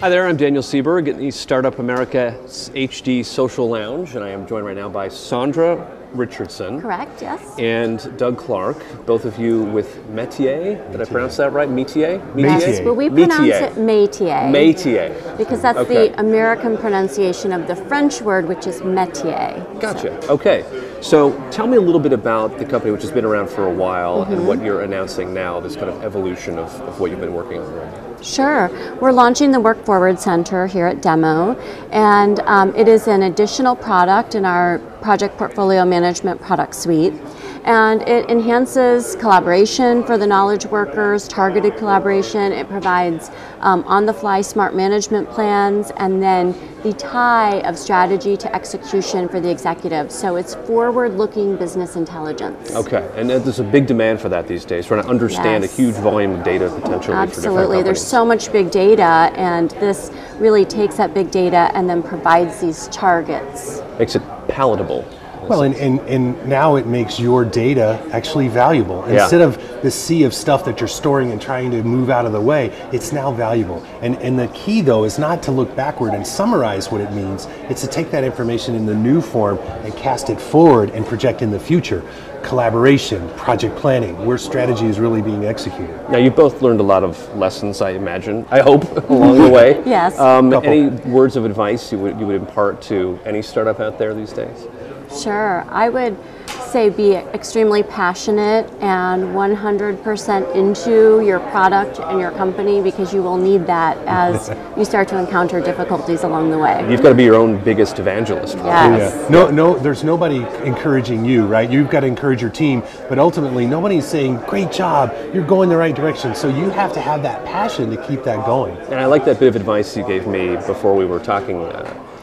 Hi there, I'm Daniel Seberg at the Startup America's HD Social Lounge, and I am joined right now by Sandra Richardson. Correct, yes. And Doug Clark, both of you with Métier. Did I pronounce that right? Métier? Yes, but we pronounce it Métier. Métier. Because that's the American pronunciation of the French word, which is métier. Gotcha. Okay. So tell me a little bit about the company, which has been around for a while, and what you're announcing now, this kind of evolution of what you've been working on already. Sure. We're launching the Work Forward Center here at Demo, and it is an additional product in our project portfolio management product suite. And it enhances collaboration for the knowledge workers, targeted collaboration. It provides on-the-fly smart management plans, and then the tie of strategy to execution for the executives. So it's forward-looking business intelligence. Okay, and there's a big demand for that these days, trying to understand a huge volume of data potentially for different Absolutely, there's companies. so much big data, and this really takes that big data and then provides these targets. Makes it palatable. Well, and now it makes your data actually valuable. Instead of the sea of stuff that you're storing and trying to move out of the way, it's now valuable. And the key, though, is not to look backward and summarize what it means. It's to take that information in the new form and cast it forward and project in the future. Collaboration, project planning, where strategy is really being executed. Now, you both learned a lot of lessons, I imagine, I hope, along the way. Yes. Any words of advice you would impart to any startup out there these days? Sure. I would say be extremely passionate and 100% into your product and your company, because you will need that as you start to encounter difficulties along the way. You've got to be your own biggest evangelist. Yes. Yeah. No, there's nobody encouraging you, right? You've got to encourage your team, but ultimately nobody's saying, great job, you're going the right direction. So you have to have that passion to keep that going. And I like that bit of advice you gave me before we were talking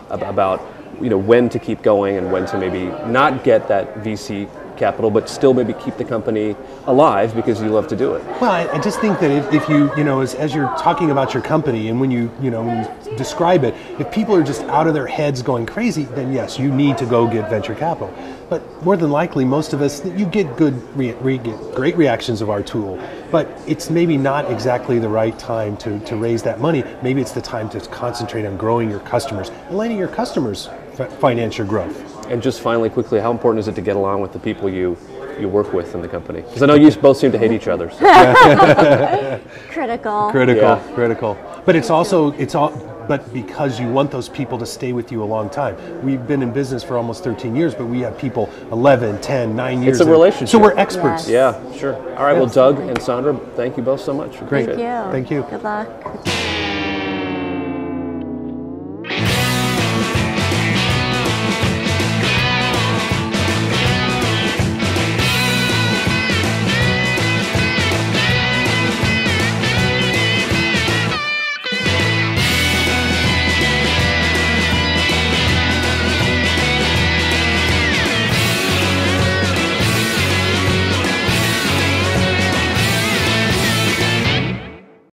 about when to keep going and when to maybe not get that VC capital, but still maybe keep the company alive because you love to do it. Well, I just think that if you, as you're talking about your company and when you describe it, if people are just out of their heads going crazy, then yes, you need to go get venture capital. But more than likely, most of us, you get great reactions of our tool, but it's maybe not exactly the right time to raise that money. Maybe it's the time to concentrate on growing your customers and letting your customers finance your growth. And just finally, quickly, how important is it to get along with the people you work with in the company? Because I know you both seem to hate each other. So. Critical. But it's all. But because you want those people to stay with you a long time. We've been in business for almost 13 years, but we have people 11, 10, 9 years. It's a relationship. So we're experts. Yes. Yeah, sure. All right, well, Doug and Sandra, thank you both so much. Great. Thank you. Thank you. Good luck.